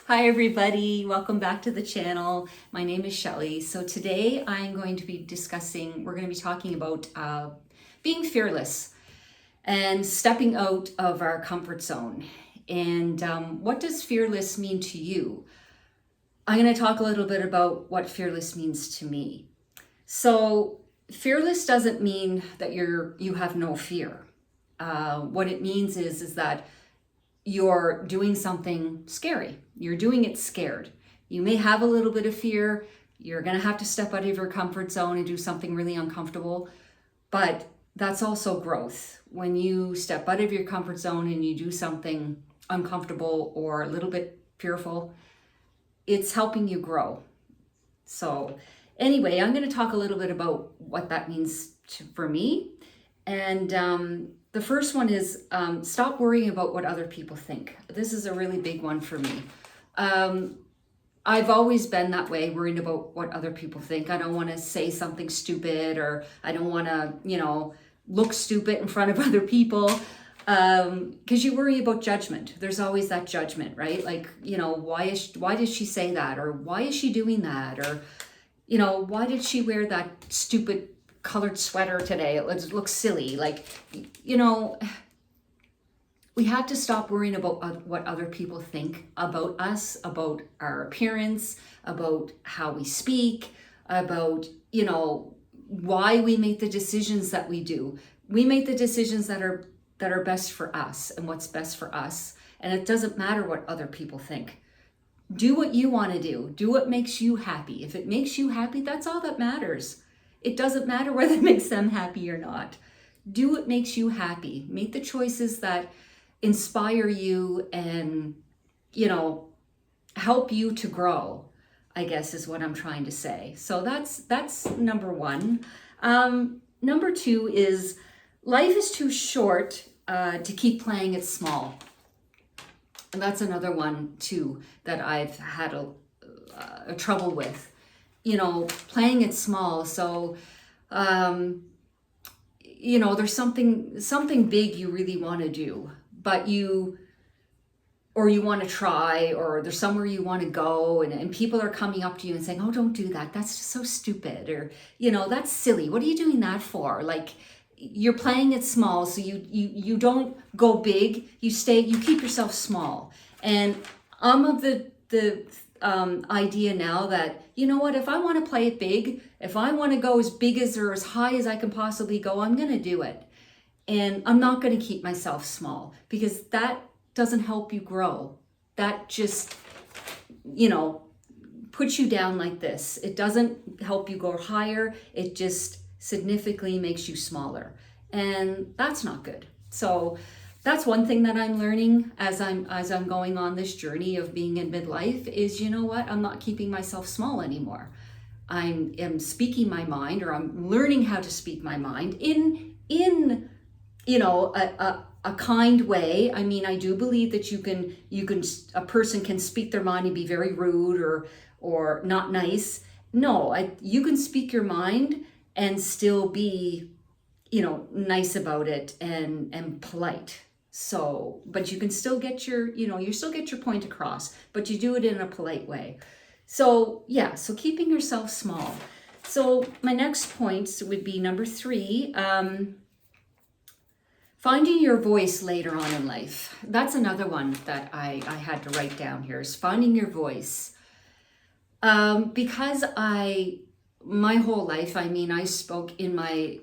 Hi everybody, welcome back to the channel. My name is Shelly. So today I'm going to be we're going to be talking about being fearless and stepping out of our comfort zone. And what does fearless mean to you? I'm going to talk a little bit about what fearless means to me. So fearless doesn't mean that you have no fear. What it means is that you're doing something scary. You're doing it scared. You may have a little bit of fear. You're going to have to step out of your comfort zone and do something really uncomfortable. But that's also growth. When you step out of your comfort zone and you do something uncomfortable or a little bit fearful, it's helping you grow. So anyway, I'm going to talk a little bit about what that means for me. And the first one is stop worrying about what other people think. This is a really big one for me. I've always been that way, worried about what other people think. I don't want to say something stupid, or I don't want to, look stupid in front of other people, because you worry about judgment. There's always that judgment, right? Like, why did she say that? Or why is she doing that? Or, why did she wear that stupid colored sweater today? It looks silly. Like, we have to stop worrying about what other people think about us, about our appearance, about how we speak, about, why we make the decisions that we do. We make the decisions that are best for us and what's best for us. And it doesn't matter what other people think. Do what you want to do. Do what makes you happy. If it makes you happy, that's all that matters. It doesn't matter whether it makes them happy or not. Do what makes you happy. Make the choices that inspire you and, help you to grow, I guess is what I'm trying to say. So that's number one. Number two is life is too short to keep playing it small. And that's another one too that I've had a trouble with. Playing it small. So, there's something big you really want to do, but you want to try, or there's somewhere you want to go, and people are coming up to you and saying, oh, don't do that. That's just so stupid. Or, that's silly. What are you doing that for? Like, you're playing it small. So you don't go big. You keep yourself small. And I'm of the idea now that, if I want to play it big, if I want to go as big as or as high as I can possibly go, I'm going to do it. And I'm not going to keep myself small, because that doesn't help you grow. That just, puts you down like this. It doesn't help you go higher. It just significantly makes you smaller. And that's not good. So that's one thing that I'm learning as I'm going on this journey of being in midlife is, I'm not keeping myself small anymore. I am speaking my mind, or I'm learning how to speak my mind in a kind way. I mean, I do believe that a person can speak their mind and be very rude or not nice. No, you can speak your mind and still be, nice about it and polite. So, but you can still get you still get your point across, but you do it in a polite way. So yeah, so keeping yourself small. So my next points would be number 3, finding your voice later on in life. That's another one that I had to write down here, is finding your voice. Because my whole life, I spoke in my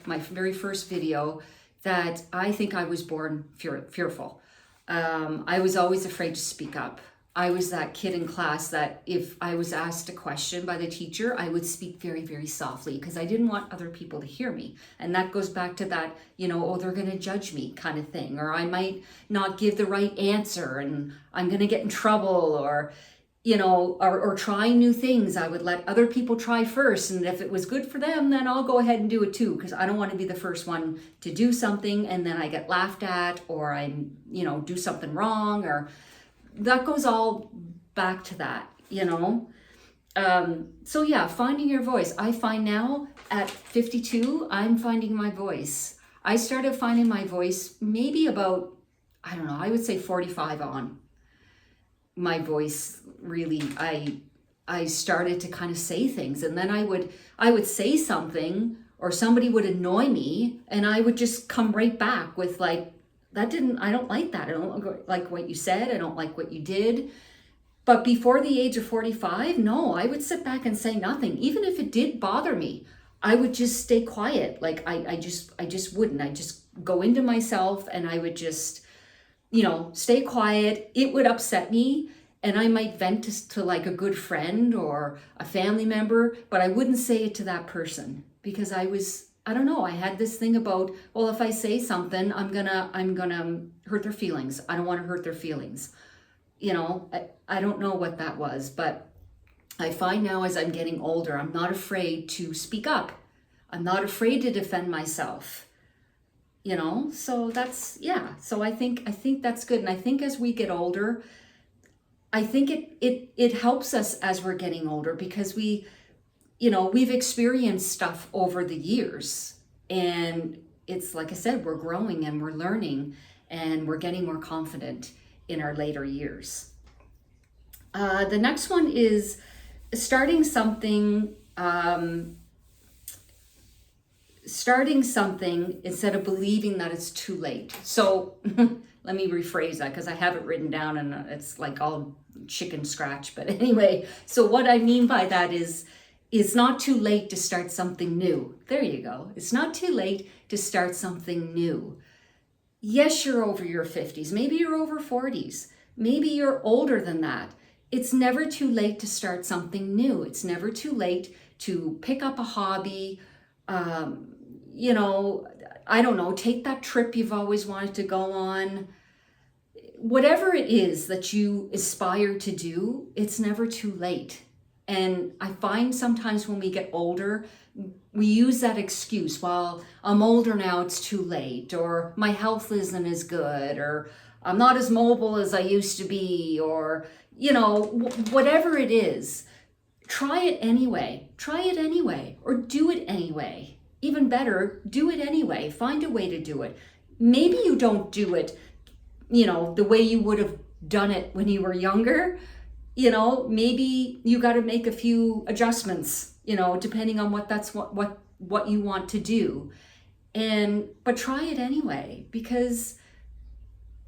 very first video that I think I was born fearful. I was always afraid to speak up. I was that kid in class that if I was asked a question by the teacher, I would speak very, very softly, because I didn't want other people to hear me. And that goes back to that, oh, they're going to judge me kind of thing, or I might not give the right answer and I'm going to get in trouble, or trying new things. I would let other people try first. And if it was good for them, then I'll go ahead and do it too. Because I don't want to be the first one to do something and then I get laughed at, or I, do something wrong, or that goes all back to that, So yeah, finding your voice. I find now at 52, I'm finding my voice. I started finding my voice maybe about, I don't know, I would say 45 on. my voice really, I started to kind of say things, and then I would say something, or somebody would annoy me, and I would just come right back with like, I don't like that. I don't like what you said. I don't like what you did. But before the age of 45, no, I would sit back and say nothing. Even if it did bother me, I would just stay quiet. Like I just wouldn't. I just go into myself, and I would just, stay quiet. It would upset me, and I might vent to like a good friend or a family member, but I wouldn't say it to that person, because I don't know, I had this thing about, well, if I say something, I'm gonna hurt their feelings. I don't want to hurt their feelings. I don't know what that was, but I find now as I'm getting older, I'm not afraid to speak up. I'm not afraid to defend myself. So that's, yeah. So I think that's good. And I think as we get older, I think it helps us as we're getting older, because we've experienced stuff over the years, and it's like I said, we're growing and we're learning, and we're getting more confident in our later years. The next one is starting something instead of believing that it's too late. So let me rephrase that, because I have it written down and it's like all chicken scratch. But anyway, so what I mean by that is, it's not too late to start something new. There you go. It's not too late to start something new. Yes, you're over your 50s. Maybe you're over 40s. Maybe you're older than that. It's never too late to start something new. It's never too late to pick up a hobby. I don't know, take that trip you've always wanted to go on. Whatever it is that you aspire to do, it's never too late. And I find sometimes when we get older, we use that excuse, well, I'm older now, it's too late, or my health isn't as good, or I'm not as mobile as I used to be, or, whatever it is, try it anyway, or do it anyway. Even better, do it anyway. Find a way to do it. Maybe you don't do it, the way you would have done it when you were younger. Maybe you got to make a few adjustments, depending on what you want to do. But try it anyway, because,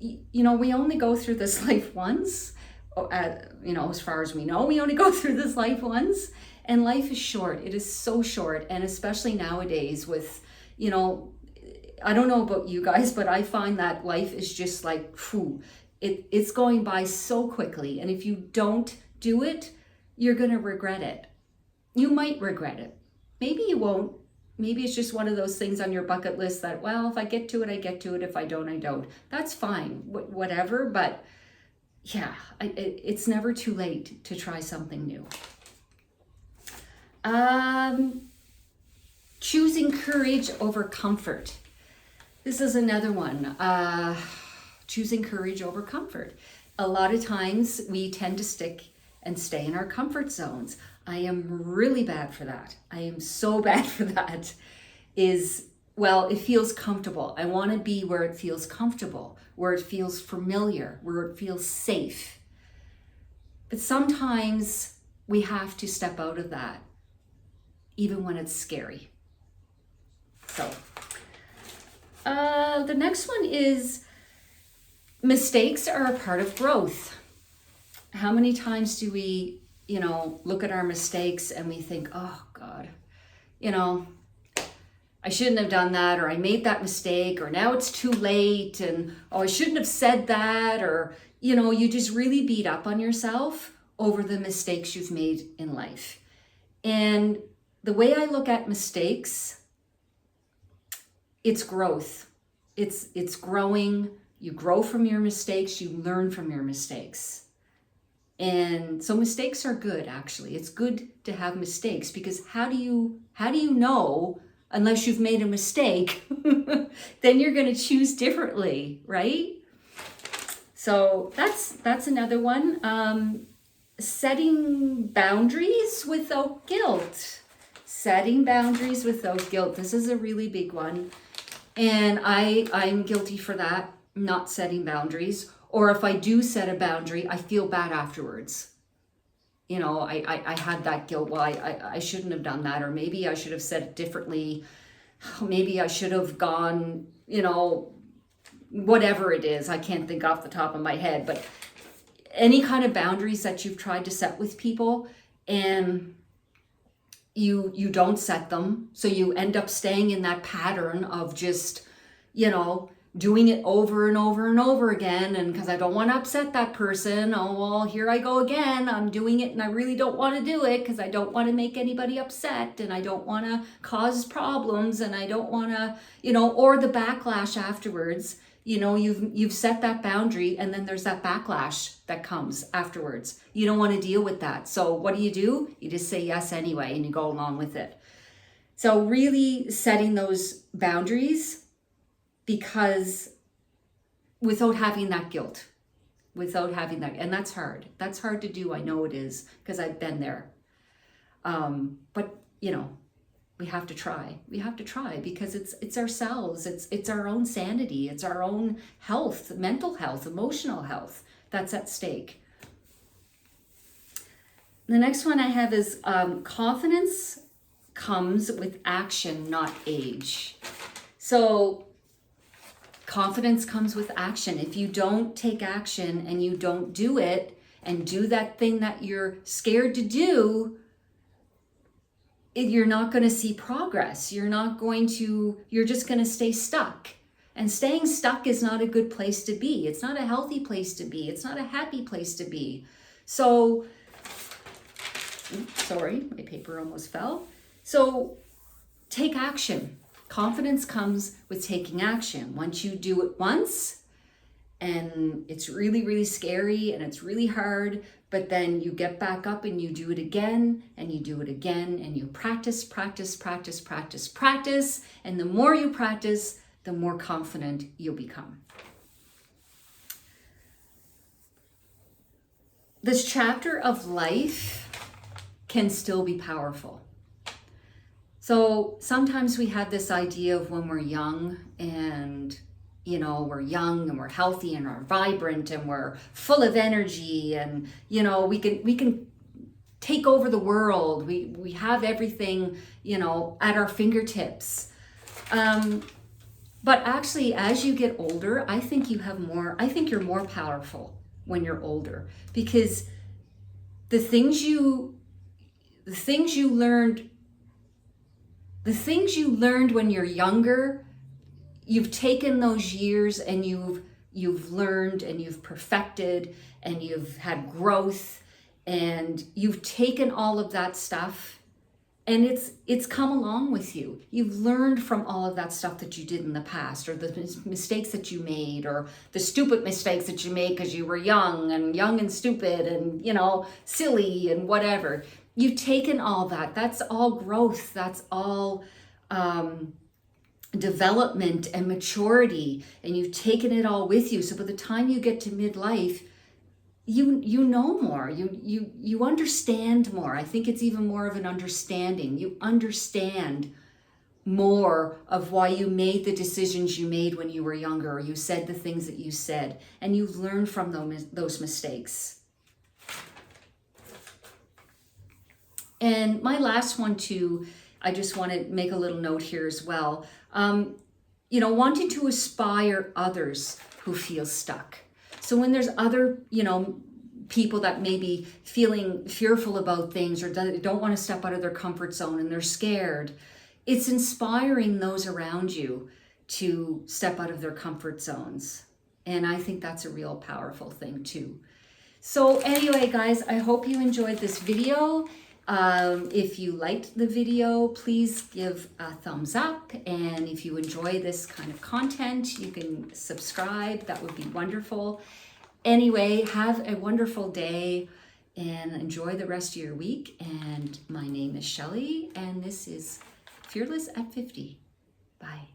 we only go through this life once. As far as we know, we only go through this life once, and life is short. It is so short. And especially nowadays with, I don't know about you guys, but I find that life is just like, it's going by so quickly. And if you don't do it, you're going to regret it. You might regret it. Maybe you won't. Maybe it's just one of those things on your bucket list that, well, if I get to it, I get to it. If I don't, I don't. That's fine, whatever. But yeah, it's never too late to try something new. Choosing courage over comfort. This is another one. Choosing courage over comfort. A lot of times we tend to stay in our comfort zones. I am really bad for that. I am so bad for that. It feels comfortable. I want to be where it feels comfortable, where it feels familiar, where it feels safe. But sometimes we have to step out of that, even when it's scary. So, the next one is mistakes are a part of growth. How many times do we, look at our mistakes and we think, oh God, I shouldn't have done that, or I made that mistake, or now it's too late, and I shouldn't have said that, or, you just really beat up on yourself over the mistakes you've made in life. And the way I look at mistakes, it's growth. It's growing. You grow from your mistakes, you learn from your mistakes. And so mistakes are good, actually. It's good to have mistakes, because how do you know, unless you've made a mistake, then you're going to choose differently, right? So that's another one. Setting boundaries without guilt. Setting boundaries without guilt. This is a really big one. And I'm guilty for that, not setting boundaries, Or if I do set a boundary, I feel bad afterwards. You know, I had that guilt. Well, I shouldn't have done that, or maybe I should have said it differently. Maybe I should have gone, you know, whatever it is. I can't think off the top of my head, but any kind of boundaries that you've tried to set with people and you don't set them, so you end up staying in that pattern of just, you know, doing it over and over and over again. And because I don't want to upset that person, oh well, here I go again, I'm doing it and I really don't want to do it because I don't want to make anybody upset and I don't want to cause problems and I don't want to, you know, or the backlash afterwards. You know, you've set that boundary and then there's that backlash that comes afterwards. You don't want to deal with that. So what do? You just say yes anyway and you go along with it. So really setting those boundaries, because without having that guilt, without having that, and that's hard. That's hard to do. I know it is because I've been there. But you know, we have to try. We have to try because it's ourselves. It's our own sanity. It's our own health, mental health, emotional health that's at stake. The next one I have is confidence comes with action, not age. So confidence comes with action. If you don't take action and you don't do it and do that thing that you're scared to do, you're not going to see progress. You're just going to stay stuck. And staying stuck is not a good place to be. It's not a healthy place to be. It's not a happy place to be. So, sorry, my paper almost fell. So take action. Confidence comes with taking action. Once you do it once, and it's really, really scary and it's really hard, but then you get back up and you do it again and you do it again and you practice. And the more you practice, the more confident you'll become. This chapter of life can still be powerful. So sometimes we have this idea of when we're young and, you know, we're young and we're healthy and we're vibrant and we're full of energy and, you know, we can take over the world. We have everything, you know, at our fingertips. But actually, as you get older, I think you're more powerful when you're older, because the things you learned when you're younger, you've taken those years and you've learned and you've perfected and you've had growth and you've taken all of that stuff and it's come along with you. You've learned from all of that stuff that you did in the past, or the mistakes that you made, or the stupid mistakes that you made because you were young and stupid and, you know, silly and whatever. You've taken all that. That's all growth. That's all development and maturity, and you've taken it all with you. So by the time you get to midlife, you know more, you understand more. I think it's even more of an understanding. You understand more of why you made the decisions you made when you were younger, or you said the things that you said, and you've learned from those mistakes. And my last one too, I just want to make a little note here as well. You know, wanting to inspire others who feel stuck. So when there's other, you know, people that may be feeling fearful about things or don't want to step out of their comfort zone and they're scared, it's inspiring those around you to step out of their comfort zones. And I think that's a real powerful thing too. So anyway, guys, I hope you enjoyed this video. If you liked the video, please give a thumbs up. And if you enjoy this kind of content, you can subscribe. That would be wonderful. Anyway, have a wonderful day and enjoy the rest of your week. And my name is Shelley, and this is Fearless at 50. Bye.